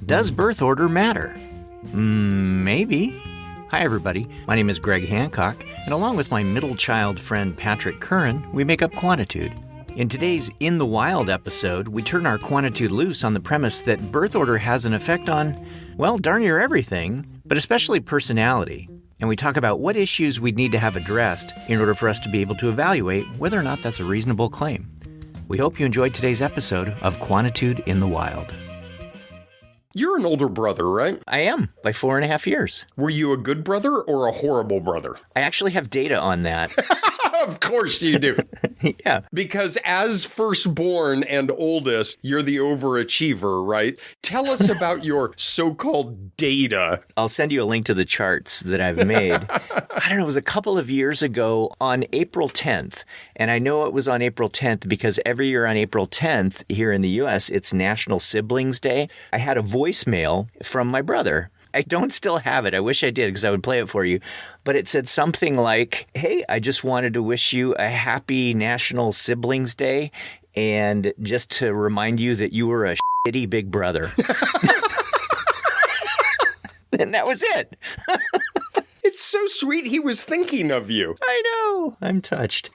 Does birth order matter? Maybe. Hi, everybody. My name is Greg Hancock, and along with my middle child friend Patrick Curran, we make up Quantitude. In today's In the Wild episode, we turn our Quantitude loose on the premise that birth order has an effect on, well, darn near everything, but especially personality. And we talk about what issues we'd need to have addressed in order for us to be able to evaluate whether or not that's a reasonable claim. We hope you enjoyed today's episode of Quantitude in the Wild. You're an older brother, right? I am, by 4.5 years. Were you a good brother or a horrible brother? I actually have data on that. Of course you do. Yeah. Because as firstborn and oldest, you're the overachiever, right? Tell us about your so-called data. I'll send you a link to the charts that I've made. I don't know, it was a couple of years ago on April 10th. And I know it was on April 10th because every year on April 10th here in the U.S., it's National Siblings Day. I had a voicemail from my brother. I don't still have it. I wish I did because I would play it for you. But it said something like, hey, I just wanted to wish you a happy National Siblings Day. And just to remind you that you were a shitty big brother. And that was it. It's so sweet he was thinking of you. I know. I'm touched.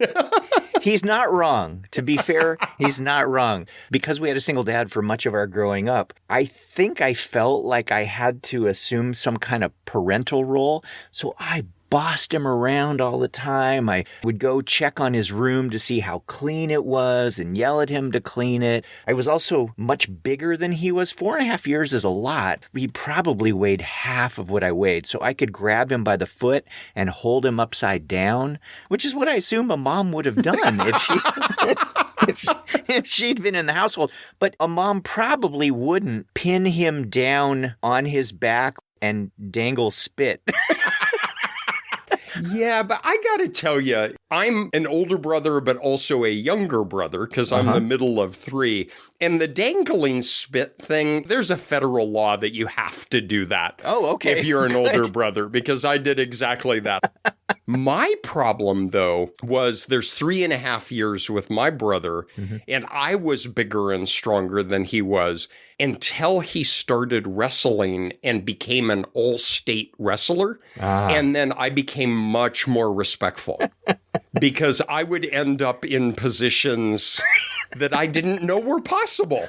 He's not wrong. To be fair, he's not wrong. Because we had a single dad for much of our growing up, I think I felt like I had to assume some kind of parental role. So I bossed him around all the time. I would go check on his room to see how clean it was and yell at him to clean it. I was also much bigger than he was. 4.5 years is a lot. He probably weighed half of what I weighed. So I could grab him by the foot and hold him upside down, which is what I assume a mom would have done if she'd been in the household. But a mom probably wouldn't pin him down on his back and dangle spit. Yeah, but I gotta tell you, I'm an older brother, but also a younger brother because I'm the middle of three. And the dangling spit thing, there's a federal law that you have to do that. Oh, okay. If you're an older brother, because I did exactly that. My problem, though, was there's 3.5 years with my brother, and I was bigger and stronger than he was until he started wrestling and became an all-state wrestler. And then I became much more respectful because I would end up in positions that I didn't know were possible.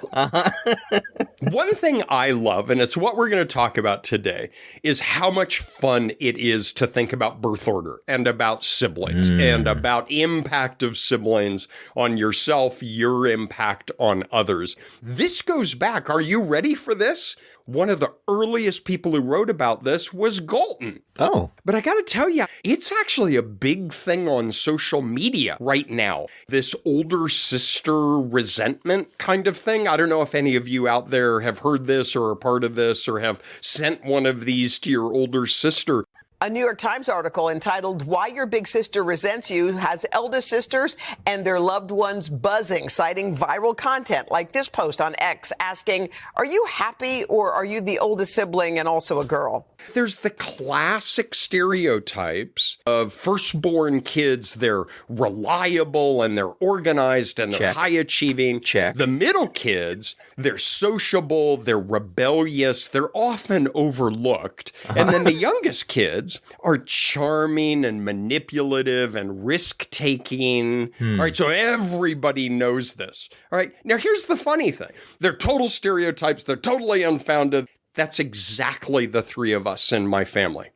One thing I love, and it's what we're going to talk about today, is how much fun it is to think about birth order and about siblings and about impact of siblings on yourself, your impact on others. This goes back. Are you ready for this? One of the earliest people who wrote about this was Galton. Oh. But I got to tell you, it's actually a big thing on social media right now. This older sister resentment kind of thing. I don't know if any of you out there have heard this or are part of this or have sent one of these to your older sister. A New York Times article entitled Why Your Big Sister Resents You has eldest sisters and their loved ones buzzing, citing viral content like this post on X asking, are you happy or are you the oldest sibling and also a girl? There's the classic stereotypes of firstborn kids. They're reliable and they're organized and they're high achieving. Check. The middle kids, they're sociable, they're rebellious, they're often overlooked. And then the youngest kids are charming and manipulative and risk-taking. All right, so everybody knows this. All right, now here's the funny thing. They're total stereotypes. They're totally unfounded. That's exactly the three of us in my family.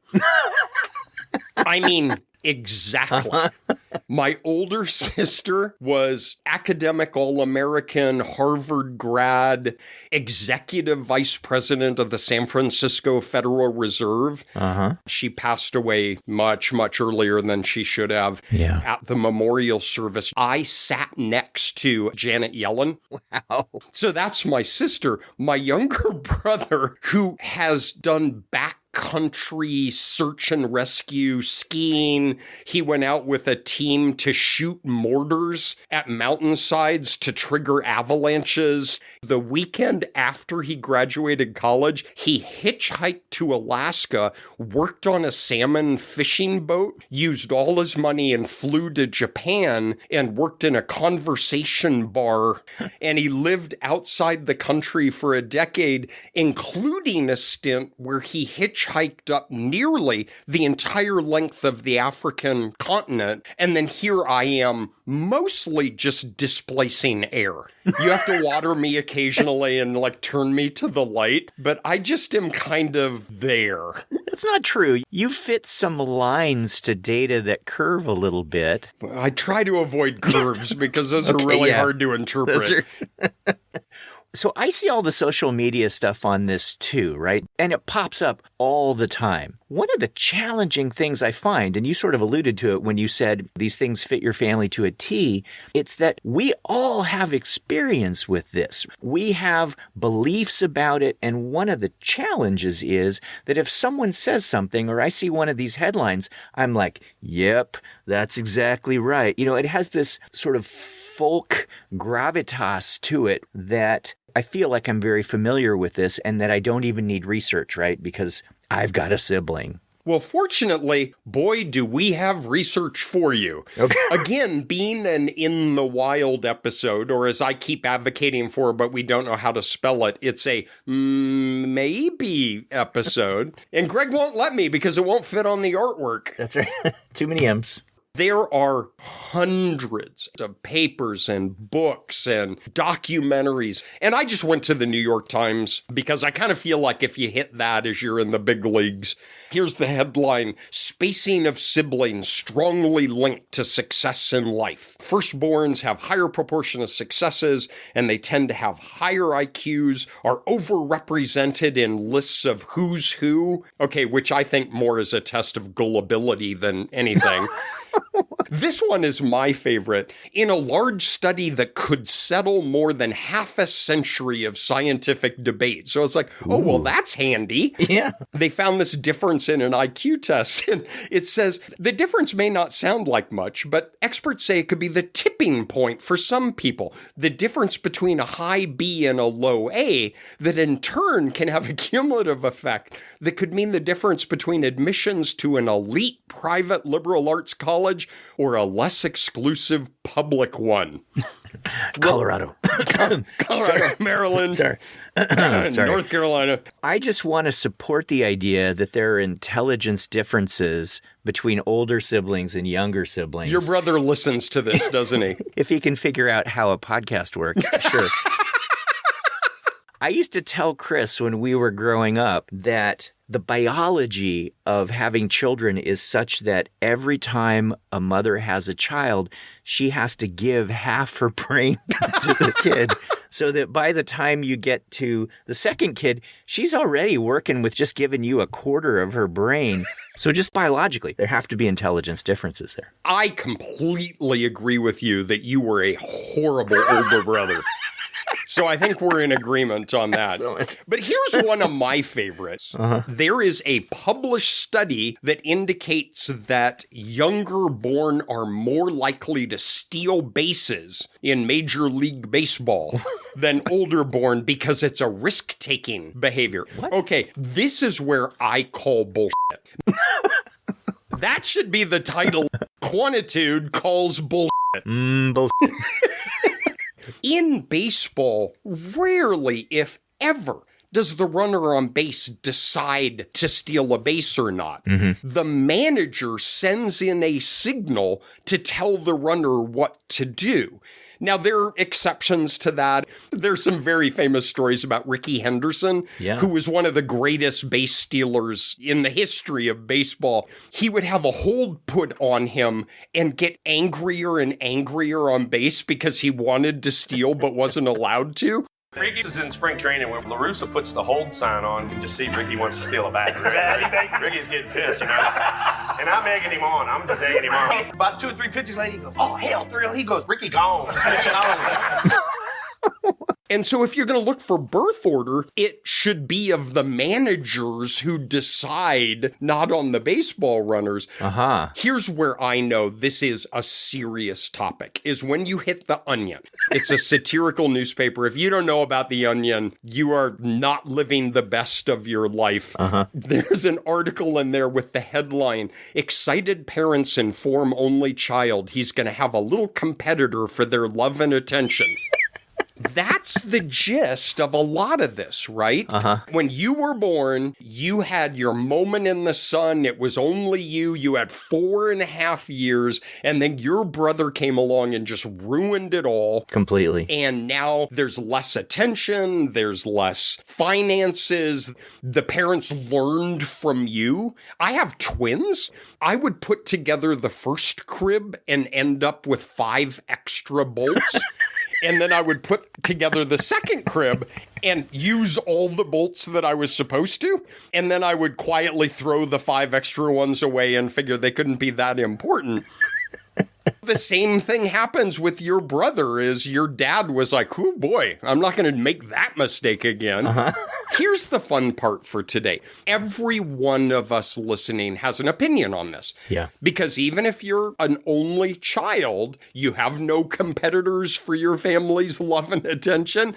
I mean, exactly. My older sister was academic All-American, Harvard grad, executive vice president of the San Francisco Federal Reserve. She passed away much, much earlier than she should have. At the memorial service, I sat next to Janet Yellen. Wow. So that's my sister. My younger brother, who has done back backcountry search and rescue, skiing. He went out with a team to shoot mortars at mountainsides to trigger avalanches. The weekend after he graduated college, he hitchhiked to Alaska, worked on a salmon fishing boat, used all his money and flew to Japan and worked in a conversation bar. And he lived outside the country for a decade, including a stint where he hitchhiked up nearly the entire length of the African continent. And then here I am, mostly just displacing air. You have to water me occasionally and turn me to the light, but I just am kind of there. That's not true. You fit some lines to data that curve a little bit. I try to avoid curves because those are really hard to interpret. So I see all the social media stuff on this too, right? And it pops up all the time. One of the challenging things I find, and you sort of alluded to it when you said these things fit your family to a T, it's that we all have experience with this. We have beliefs about it. And one of the challenges is that if someone says something or I see one of these headlines, I'm like, yep, that's exactly right. It has this sort of folk gravitas to it that I feel like I'm very familiar with this and that I don't even need research, right? Because I've got a sibling. Well, fortunately, boy, do we have research for you. Okay. Again, being an In the Wild episode, or as I keep advocating for, but we don't know how to spell it, it's a maybe episode. And Greg won't let me because it won't fit on the artwork. That's right. Too many M's. There are hundreds of papers and books and documentaries. And I just went to the New York Times because I kind of feel like if you hit that as you're in the big leagues. Here's the headline: Spacing of siblings strongly linked to success in life. Firstborns have higher proportion of successes and they tend to have higher IQs, are overrepresented in lists of who's who. Okay, which I think more is a test of gullibility than anything. This one is my favorite. In a large study that could settle more than half a century of scientific debate. So it's like, oh, well, that's handy. Yeah. They found this difference in an IQ test. And it says the difference may not sound like much, but experts say it could be the tipping point for some people. The difference between a high B and a low A that in turn can have a cumulative effect that could mean the difference between admissions to an elite private liberal arts college or a less exclusive public one. Colorado. Colorado, Maryland, Sorry. North Carolina. I just want to support the idea that there are intelligence differences between older siblings and younger siblings. Your brother listens to this, doesn't he? If he can figure out how a podcast works, sure. I used to tell Chris when we were growing up that the biology of having children is such that every time a mother has a child, she has to give half her brain to the kid so that by the time you get to the second kid, she's already working with just giving you a quarter of her brain. So just biologically, there have to be intelligence differences there. I completely agree with you that you were a horrible older brother. So I think we're in agreement on that. Excellent. But here's one of my favorites. There is a published study that indicates that younger born are more likely to steal bases in Major League Baseball than older born because it's a risk-taking behavior. What? Okay, this is where I call bullshit. That should be the title. Quantitude calls bullshit. Bullshit. In baseball, rarely, if ever, does the runner on base decide to steal a base or not. The manager sends in a signal to tell the runner what to do. Now, there are exceptions to that. There's some very famous stories about Ricky Henderson, who was one of the greatest base stealers in the history of baseball. He would have a hold put on him and get angrier and angrier on base because he wanted to steal but wasn't allowed to. Ricky is in spring training when LaRussa puts the hold sign on. You just see Ricky wants to steal a bat. Ricky's getting pissed, you know. And I'm egging him on. I'm just egging him on. About 2 or 3 pitches later, he goes, oh, hell, thrill. He goes, Ricky gone. And so if you're going to look for birth order, it should be of the managers who decide, not on the baseball runners. Here's where I know this is a serious topic, is when you hit The Onion. It's a satirical newspaper. If you don't know about The Onion, you are not living the best of your life. There's an article in there with the headline, "Excited parents inform only child he's going to have a little competitor for their love and attention." That's the gist of a lot of this, right? When you were born, you had your moment in the sun. It was only you. You had 4.5 years, and then your brother came along and just ruined it all. Completely. And now there's less attention. There's less finances. The parents learned from you. I have twins. I would put together the first crib and end up with 5 extra bolts. And then I would put together the second crib and use all the bolts that I was supposed to. And then I would quietly throw the 5 extra ones away and figure they couldn't be that important. The same thing happens with your brother. Is your dad was like, oh boy, I'm not going to make that mistake again. Here's the fun part for today. Every one of us listening has an opinion on this. Yeah. Because even if you're an only child, you have no competitors for your family's love and attention.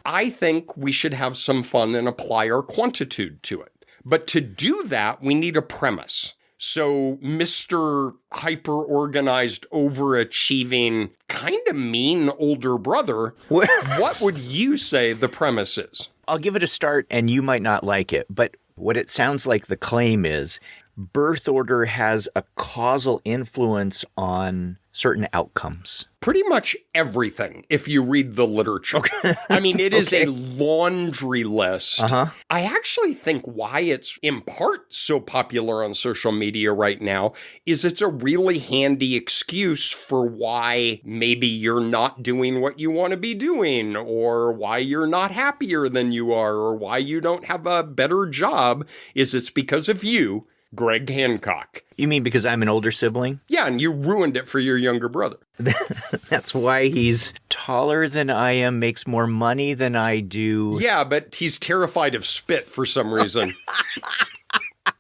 I think we should have some fun and apply our quantitude to it. But to do that, we need a premise. So, Mr. Hyper-organized, overachieving, kind of mean older brother, what would you say the premise is? I'll give it a start, and you might not like it, but what it sounds like the claim is birth order has a causal influence on certain outcomes. Pretty much everything, if you read the literature. I mean, it is a laundry list. I actually think why it's in part so popular on social media right now is it's a really handy excuse for why maybe you're not doing what you want to be doing, or why you're not happier than you are, or why you don't have a better job, is it's because of you, Greg Hancock. You mean because I'm an older sibling? Yeah, and you ruined it for your younger brother. That's why he's taller than I am, makes more money than I do. Yeah, but he's terrified of spit for some reason.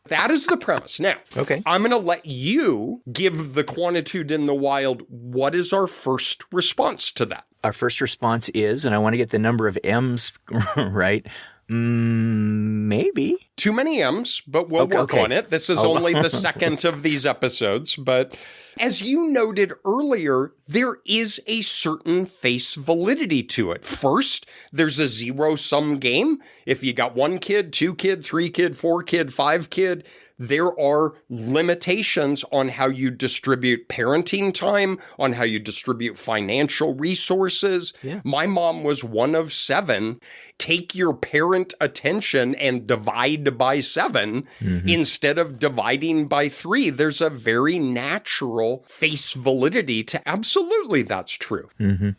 That is the premise. Now, I'm going to let you give the Quantitude in the Wild. What is our first response to that? Our first response is, and I want to get the number of M's right, maybe. Too many M's, but we'll work on it. This is only the second of these episodes. But as you noted earlier, there is a certain face validity to it. First, there's a zero-sum game. If you got 1 kid, 2 kid, 3 kid, 4 kid, 5 kid, there are limitations on how you distribute parenting time, on how you distribute financial resources. Yeah. My mom was one of 7. Take your parent attention and divide by 7 instead of dividing by 3. There's a very natural face validity to absolutely that's true.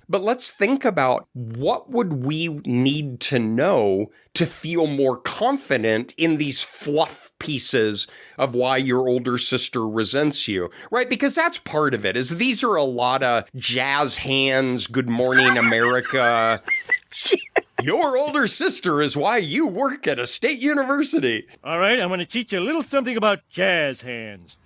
But let's think about what would we need to know to feel more confident in these fluff pieces of why your older sister resents you, right? Because that's part of it, is these are a lot of jazz hands, Good Morning America. Your older sister is why you work at a state university. All right, I'm going to teach you a little something about jazz hands.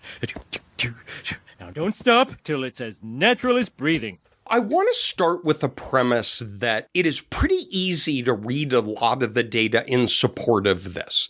Now don't stop till it's as natural as breathing. I want to start with a premise that it is pretty easy to read a lot of the data in support of this.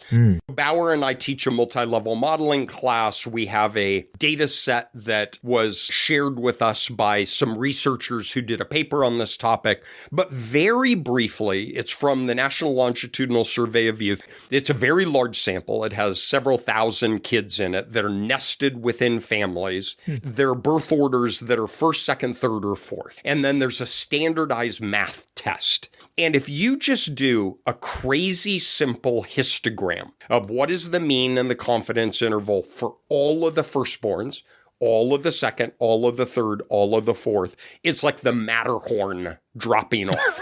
Bauer and I teach a multi-level modeling class. We have a data set that was shared with us by some researchers who did a paper on this topic. But very briefly, it's from the National Longitudinal Survey of Youth. It's a very large sample. It has several thousand kids in it that are nested within families. There are birth orders that are first, second, third, or fourth. And then there's a standardized math test. And if you just do a crazy simple histogram of what is the mean and the confidence interval for all of the firstborns, all of the second, all of the third, all of the fourth, it's like the Matterhorn dropping off.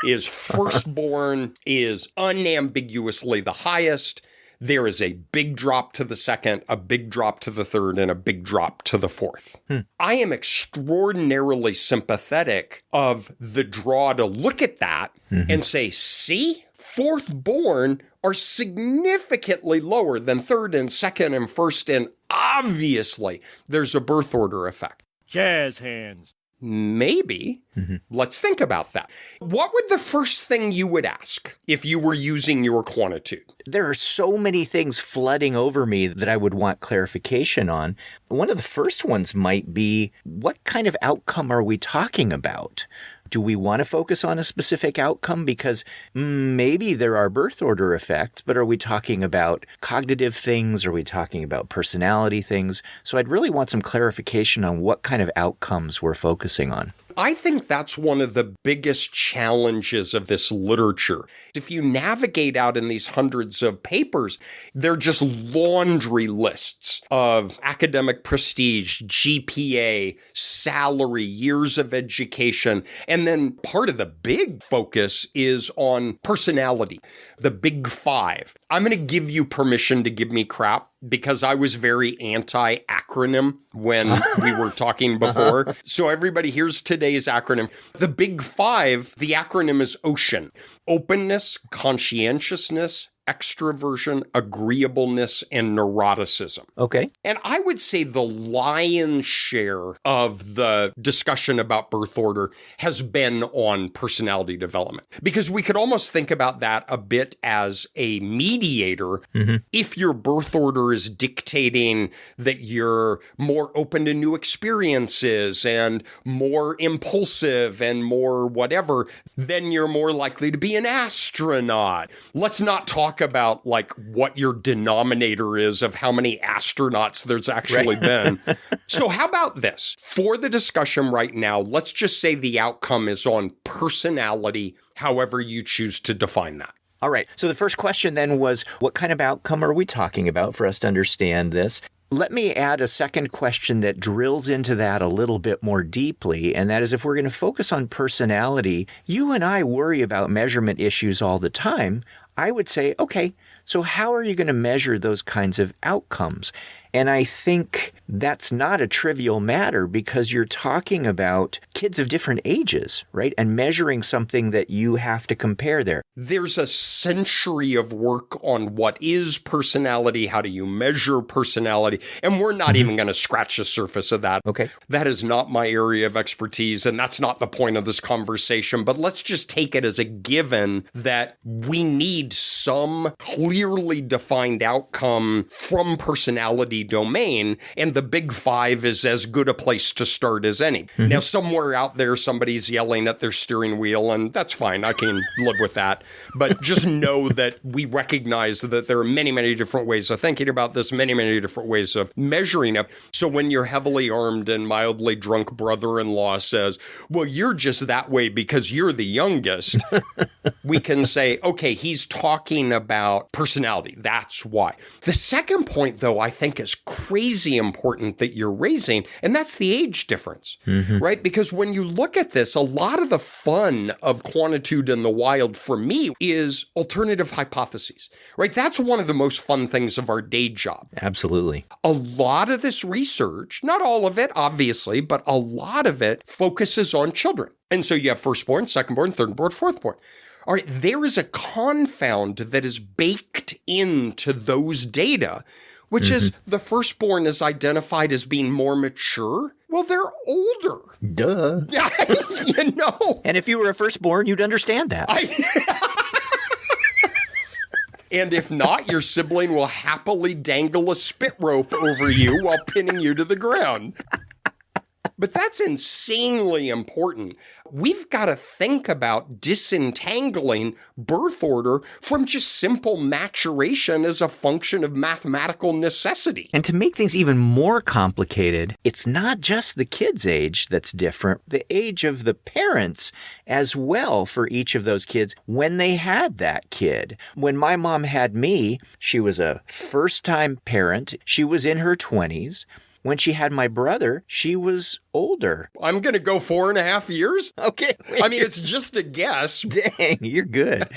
Is firstborn is unambiguously the highest. there is a big drop to the second, a big drop to the third, and a big drop to the fourth. I am extraordinarily sympathetic of the draw to look at that and say, see, fourth born are significantly lower than third and second and first, and obviously there's a birth order effect. Jazz hands. Maybe. Let's think about that. What would the first thing you would ask if you were using your Quantitude? There are so many things flooding over me that I would want clarification on. One of the first ones might be, what kind of outcome are we talking about? Do we want to focus on a specific outcome? Because maybe there are birth order effects, but are we talking about cognitive things? Are we talking about personality things? So I'd really want some clarification on what kind of outcomes we're focusing on. I think that's one of the biggest challenges of this literature. If you navigate out in these hundreds of papers, they're just laundry lists of academic prestige, GPA, salary, years of education. And then part of the big focus is on personality, the big five. I'm going to give you permission to give me crap, because I was very anti-acronym when we were talking before. So everybody, here's today's acronym. The big five, the acronym is OCEAN. Openness, conscientiousness, extroversion, agreeableness, and neuroticism. Okay. And I would say the lion's share of the discussion about birth order has been on personality development, because we could almost think about that a bit as a mediator. If your birth order is dictating that you're more open to new experiences and more impulsive and more whatever, then you're more likely to be an astronaut. Let's not talk about like what your denominator is of how many astronauts there's actually been. So how about this? For the discussion right now, let's just say the outcome is on personality, however you choose to define that. All right. So the first question then was, what kind of outcome are we talking about for us to understand this? Let me add a second question that drills into that a little bit more deeply, and that is, if we're going to focus on personality, you and I worry about measurement issues all the time. I would say, okay, so how are you going to measure those kinds of outcomes? And I think that's not a trivial matter, because you're talking about kids of different ages, right? And measuring something that you have to compare there. There's a century of work on what is personality, how do you measure personality, and we're not even going to scratch the surface of that. Okay. That is not my area of expertise, and that's not the point of this conversation, but let's just take it as a given that we need some clearly defined outcome from personality domain, and the big five is as good a place to start as any. Now, somewhere out there, somebody's yelling at their steering wheel, and that's fine. I can live with that. But just know that we recognize that there are many, many different ways of thinking about this, many, many different ways of measuring it. So when your heavily armed and mildly drunk brother-in-law says, well, you're just that way because you're the youngest, we can say, okay, he's talking about personality. That's why. The second point, though, I think is crazy important that you're raising, and that's the age difference, right? Because when you look at this, a lot of the fun of Quantitude in the wild for me is alternative hypotheses, right? That's one of the most fun things of our day job. Absolutely. A lot of this research, not all of it, obviously, but a lot of it focuses on children. And so you have firstborn, secondborn, thirdborn, fourthborn. All right, there is a confound that is baked into those data, which is the firstborn is identified as being more mature. Well, they're older. Duh. You know. And if you were a firstborn, you'd understand that. And if not, your sibling will happily dangle a spit rope over you while pinning you to the ground. But that's insanely important. We've got to think about disentangling birth order from just simple maturation as a function of mathematical necessity. And to make things even more complicated, it's not just the kid's age that's different, the age of the parents as well for each of those kids when they had that kid. When my mom had me, she was a first-time parent. She was in her 20s. When she had my brother, she was older. I'm going to go 4.5 years. Okay. I mean, it's just a guess. Dang, you're good.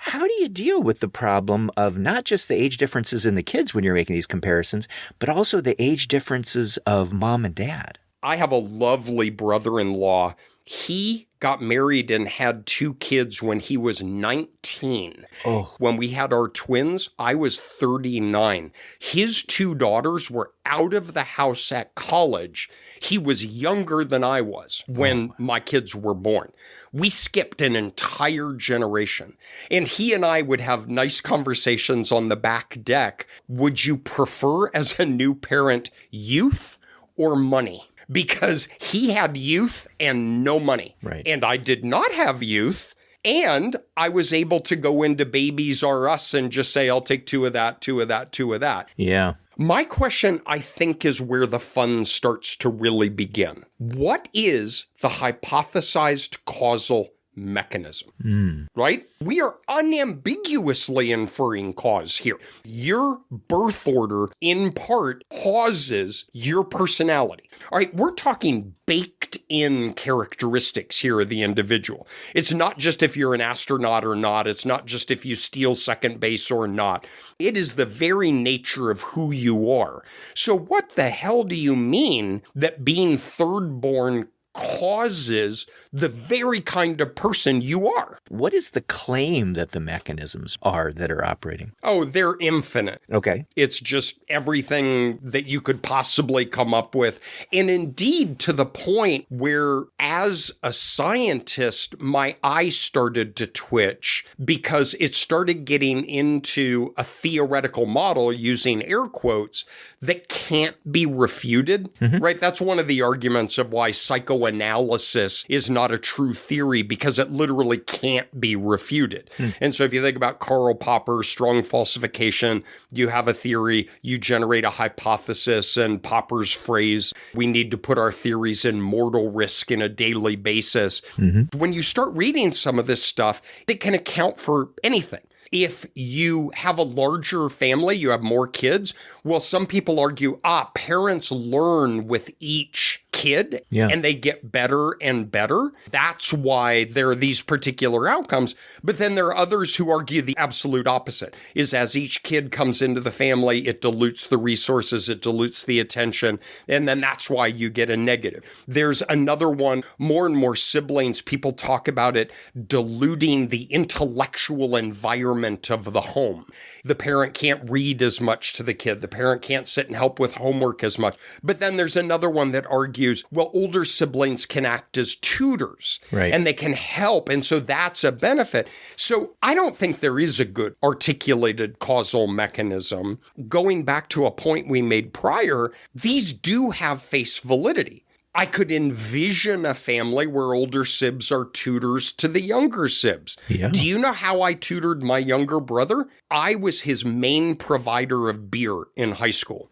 How do you deal with the problem of not just the age differences in the kids when you're making these comparisons, but also the age differences of mom and dad? I have a lovely brother-in-law. He got married and had 2 kids when he was 19. Oh. When we had our twins, I was 39. His 2 daughters were out of the house at college. He was younger than I was when my kids were born. We skipped an entire generation. And he and I would have nice conversations on the back deck. Would you prefer, as a new parent, youth or money? Because he had youth and no money. Right. And I did not have youth. And I was able to go into Babies R Us and just say, I'll take 2 of that, 2 of that, 2 of that. Yeah. My question, I think, is where the fun starts to really begin. What is the hypothesized causal mechanism? Right? We are unambiguously inferring cause here. Your birth order, in part, causes your personality. All right, we're talking baked in characteristics here of the individual. It's not just if you're an astronaut or not. It's not just if you steal second base or not. It is the very nature of who you are. So what the hell do you mean that being third born causes the very kind of person you are? What is the claim that the mechanisms are that are operating? Oh, they're infinite. Okay. It's just everything that you could possibly come up with. And indeed, to the point where, as a scientist, my eyes started to twitch because it started getting into a theoretical model, using air quotes, that can't be refuted, right? That's one of the arguments of why psychoanalysis is not a true theory, because it literally can't be refuted. And so if you think about Karl Popper's strong falsification, you have a theory, you generate a hypothesis, and Popper's phrase, we need to put our theories in mortal risk in a daily basis. When you start reading some of this stuff, it can account for anything. If you have a larger family, you have more kids, well, some people argue, parents learn with each kid and they get better and better. That's why there are these particular outcomes. But then there are others who argue the absolute opposite, is as each kid comes into the family, it dilutes the resources, it dilutes the attention, and then that's why you get a negative. There's another one, more and more siblings, people talk about it diluting the intellectual environment of the home. The parent can't read as much to the kid. The parent can't sit and help with homework as much. But then there's another one that argues, well, older siblings can act as tutors, right, and they can help. And so that's a benefit. So I don't think there is a good articulated causal mechanism. Going back to a point we made prior, these do have face validity. I could envision a family where older sibs are tutors to the younger sibs. Yeah. Do you know how I tutored my younger brother? I was his main provider of beer in high school.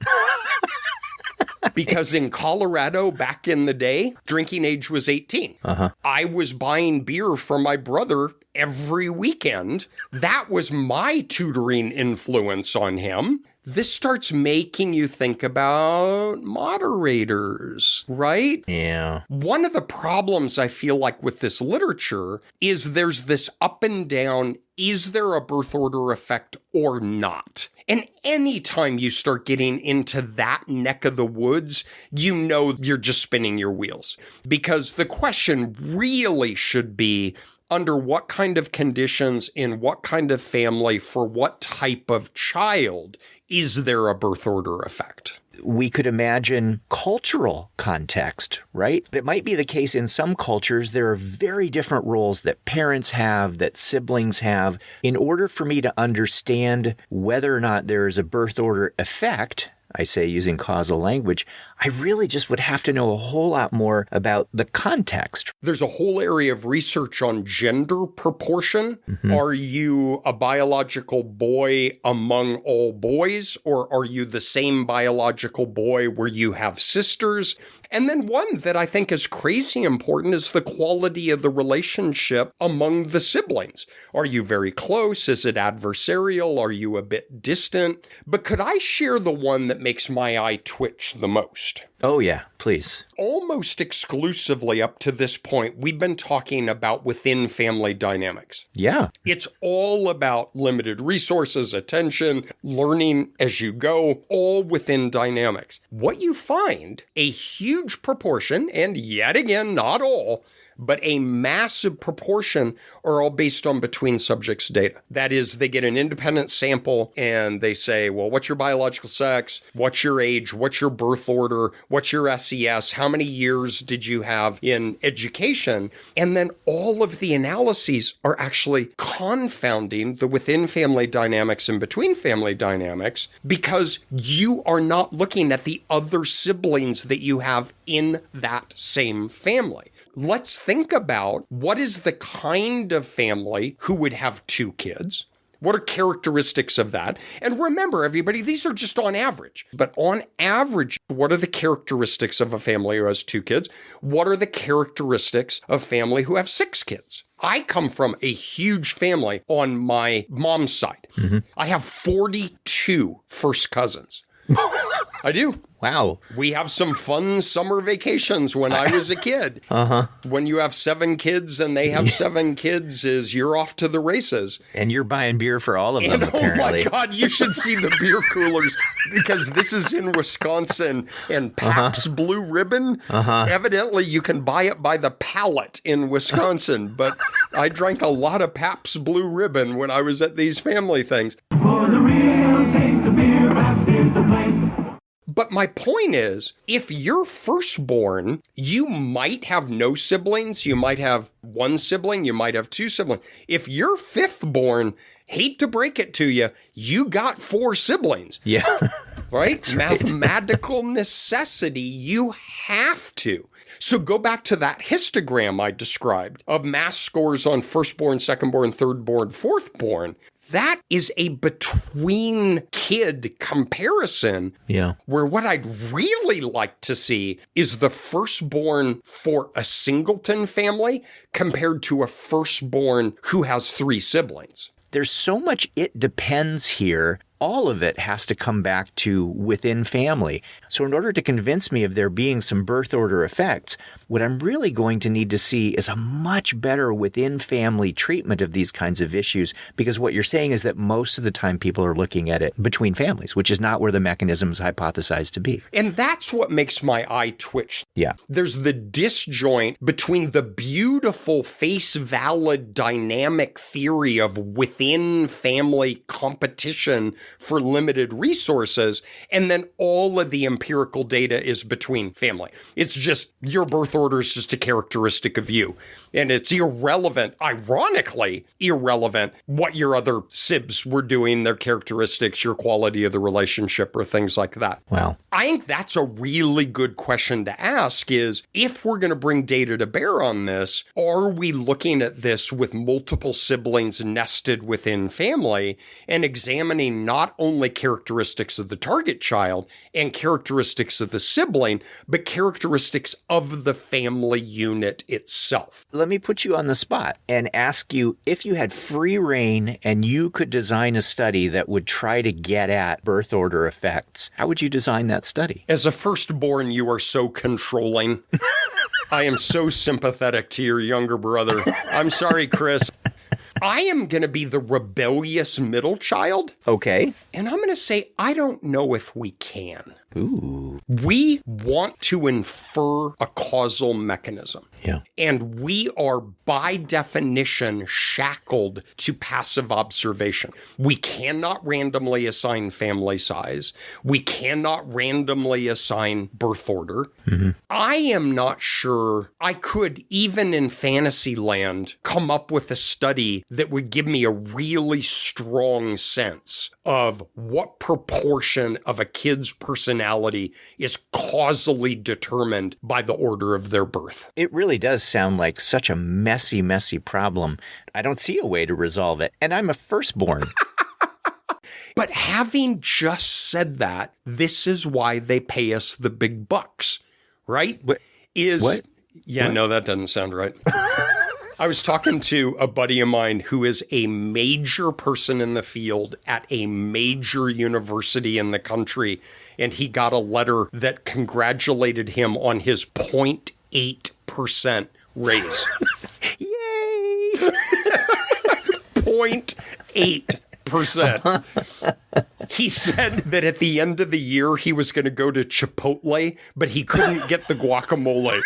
Because in Colorado, back in the day, drinking age was 18. I was buying beer for my brother every weekend. That was my tutoring influence on him. This starts making you think about moderators, right? Yeah. One of the problems I feel like with this literature is there's this up and down, is there a birth order effect or not? And anytime you start getting into that neck of the woods, you know you're just spinning your wheels. Because the question really should be, under what kind of conditions, in what kind of family, for what type of child, is there a birth order effect? We could imagine cultural context, right? It might be the case in some cultures, there are very different roles that parents have, that siblings have. In order for me to understand whether or not there is a birth order effect, I say using causal language, I really just would have to know a whole lot more about the context. There's a whole area of research on gender proportion. Are you a biological boy among all boys, or are you the same biological boy where you have sisters? And then one that I think is crazy important is the quality of the relationship among the siblings. Are you very close? Is it adversarial? Are you a bit distant? But could I share the one that makes my eye twitch the most? switched. Oh, yeah, please. Almost exclusively up to this point, we've been talking about within family dynamics. Yeah. It's all about limited resources, attention, learning as you go, all within dynamics. What you find, a huge proportion, and yet again, not all, but a massive proportion are all based on between subjects data. That is, they get an independent sample and they say, well, what's your biological sex? What's your age? What's your birth order? What's your SES? How many years did you have in education? And then all of the analyses are actually confounding the within family dynamics and between family dynamics because you are not looking at the other siblings that you have in that same family. Let's think about what is the kind of family who would have 2 kids. What are characteristics of that? And remember, everybody, these are just on average. But on average, what are the characteristics of a family who has 2 kids? What are the characteristics of family who have 6 kids? I come from a huge family on my mom's side. Mm-hmm. I have 42 first cousins. I do. Wow. We have some fun summer vacations when I was a kid. Uh-huh. When you have 7 kids and they have 7 kids, is you're off to the races. And you're buying beer for all of them, apparently. Oh my God, you should see the beer coolers because this is in Wisconsin and Pabst Blue Ribbon. Evidently, you can buy it by the pallet in Wisconsin, but I drank a lot of Pabst Blue Ribbon when I was at these family things. For the real taste of beer, Pabst is the place. But my point is, if you're firstborn, you might have no siblings. You might have 1 sibling. You might have 2 siblings. If you're fifthborn, hate to break it to you, you got 4 siblings. Yeah. Right? Mathematical necessity. You have to. So go back to that histogram I described of mass scores on firstborn, secondborn, thirdborn, fourthborn. That is a between kid comparison. Yeah. Where what I'd really like to see is the firstborn for a singleton family compared to a firstborn who has 3 siblings. There's so much it depends here. All of it has to come back to within family. So in order to convince me of there being some birth order effects, what I'm really going to need to see is a much better within family treatment of these kinds of issues, because what you're saying is that most of the time people are looking at it between families, which is not where the mechanism is hypothesized to be. And that's what makes my eye twitch. Yeah. There's the disjoint between the beautiful face valid dynamic theory of within family competition for limited resources, and then all of the empirical data is between family. It's just your birth order is just a characteristic of you. And it's irrelevant, ironically irrelevant, what your other sibs were doing, their characteristics, your quality of the relationship, or things like that. Wow. I think that's a really good question to ask is, if we're going to bring data to bear on this, are we looking at this with multiple siblings nested within family and examining not only characteristics of the target child and characteristics of the sibling, but characteristics of the family unit itself? Let me put you on the spot and ask you, if you had free reign and you could design a study that would try to get at birth order effects, how would you design that study? As a firstborn, you are so controlling. I am so sympathetic to your younger brother. I'm sorry, Chris. I am going to be the rebellious middle child. Okay. And I'm going to say, I don't know if we can. Ooh. We want to infer a causal mechanism. Yeah. And we are, by definition, shackled to passive observation. We cannot randomly assign family size. We cannot randomly assign birth order. Mm-hmm. I am not sure I could, even in fantasy land, come up with a study that would give me a really strong sense of what proportion of a kid's personality is causally determined by the order of their birth. It really does sound like such a messy, messy problem. I don't see a way to resolve it. And I'm a firstborn. But having just said that, this is why they pay us the big bucks, right? What? Yeah, What? no, that doesn't sound right. I was talking to a buddy of mine who is a major person in the field at a major university in the country, and he got a letter that congratulated him on his 0.8% raise. Yay! 0.8%. He said that at the end of the year, he was going to go to Chipotle, but he couldn't get the guacamole.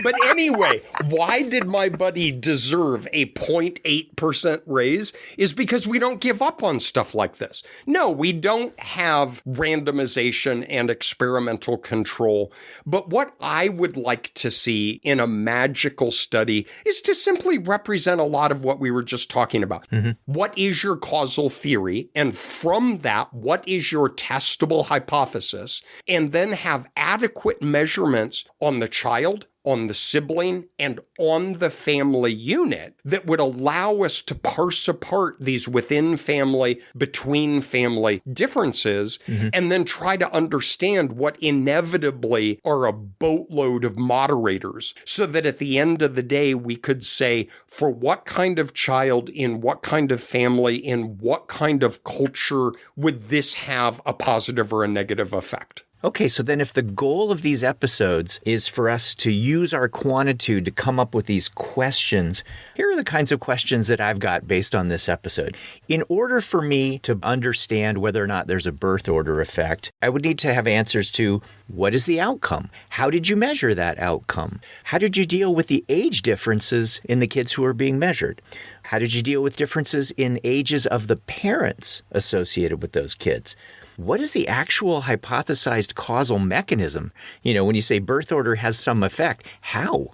But anyway, why did my buddy deserve a 0.8% raise? Is because we don't give up on stuff like this. No, we don't have randomization and experimental control. But what I would like to see in a magical study is to simply represent a lot of what we were just talking about. Mm-hmm. What is your causal theory? And from that, what is your testable hypothesis? And then have adequate measurements on the child, on the sibling, and on the family unit that would allow us to parse apart these within family, between family differences, and then try to understand what inevitably are a boatload of moderators, so that at the end of the day, we could say, for what kind of child, in what kind of family, in what kind of culture would this have a positive or a negative effect? Okay, so then if the goal of these episodes is for us to use our quantitude to come up with these questions, here are the kinds of questions that I've got based on this episode. In order for me to understand whether or not there's a birth order effect, I would need to have answers to what is the outcome? How did you measure that outcome? How did you deal with the age differences in the kids who are being measured? How did you deal with differences in ages of the parents associated with those kids? What is the actual hypothesized causal mechanism? You know, when you say birth order has some effect, how?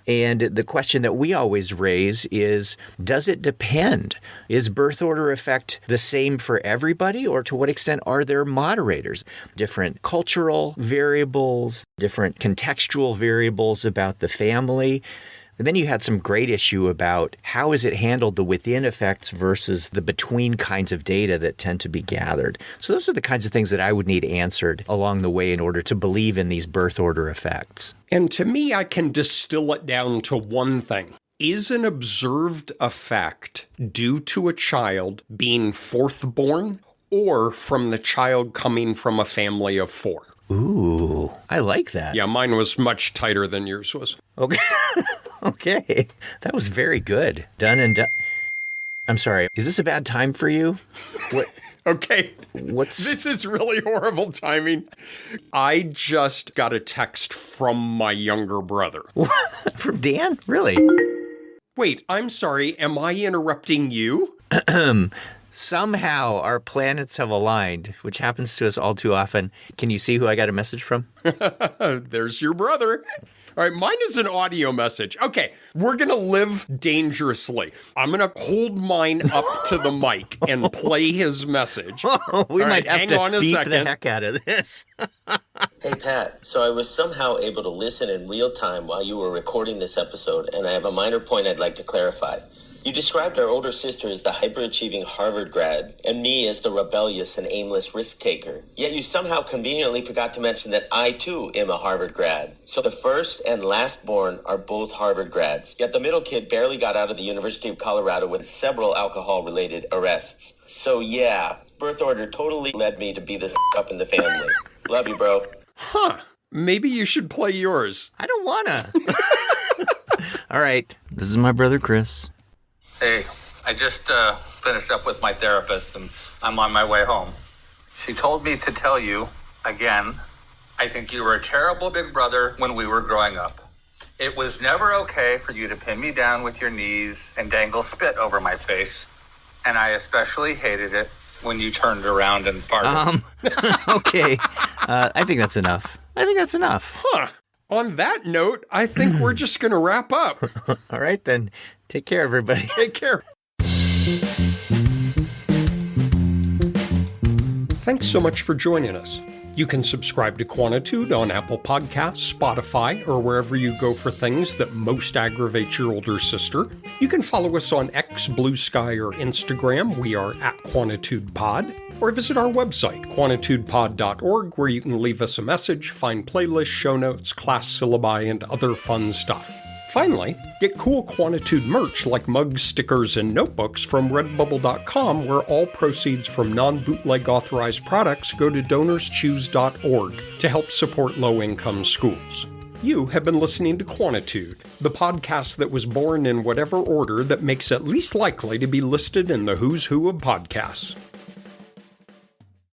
And the question that we always raise is, does it depend? Is birth order effect the same for everybody, or to what extent are there moderators? Different cultural variables, different contextual variables about the family. And then you had some great issue about how is it handled, the within effects versus the between kinds of data that tend to be gathered. So those are the kinds of things that I would need answered along the way in order to believe in these birth order effects. And to me, I can distill it down to one thing. Is an observed effect due to a child being fourth born or from the child coming from a family of four? Ooh, I like that. Yeah, mine was much tighter than yours was. Okay. Okay. That was very good. Done and done. I'm sorry. Is this a bad time for you? What? Okay. This is really horrible timing. I just got a text from my younger brother. From Dan? Really? Wait, I'm sorry. Am I interrupting you? Somehow our planets have aligned, which happens to us all too often. Can you see who I got a message from? There's your brother. All right, mine is an audio message. Okay, we're going to live dangerously. I'm going to hold mine up to the mic and play his message. We might have to beep second. the heck out of this. Hey, Pat. So I was somehow able to listen in real time while you were recording this episode, and I have a minor point I'd like to clarify. You described our older sister as the hyperachieving Harvard grad, and me as the rebellious and aimless risk-taker. Yet you somehow conveniently forgot to mention that I, too, am a Harvard grad. So the first and last born are both Harvard grads. Yet the middle kid barely got out of the University of Colorado with several alcohol-related arrests. So yeah, birth order totally led me to be the up in the family. Love you, bro. Huh. Maybe you should play yours. I don't wanna. All right. This is my brother, Chris. Hey, I just finished up with my therapist and I'm on my way home. She told me to tell you, again, I think you were a terrible big brother when we were growing up. It was never okay for you to pin me down with your knees and dangle spit over my face. And I especially hated it when you turned around and farted. Okay. I think that's enough. Huh. On that note, I think we're just going to wrap up. All right, then. Take care, everybody. Take care. Thanks so much for joining us. You can subscribe to Quantitude on Apple Podcasts, Spotify, or wherever you go for things that most aggravate your older sister. You can follow us on X, Blue Sky, or Instagram. We are at QuantitudePod. Or visit our website, quantitudepod.org, where you can leave us a message, find playlists, show notes, class syllabi, and other fun stuff. Finally, get cool Quantitude merch like mugs, stickers, and notebooks from redbubble.com, where all proceeds from non-bootleg authorized products go to donorschoose.org to help support low-income schools. You have been listening to Quantitude, the podcast that was born in whatever order that makes it least likely to be listed in the who's who of podcasts.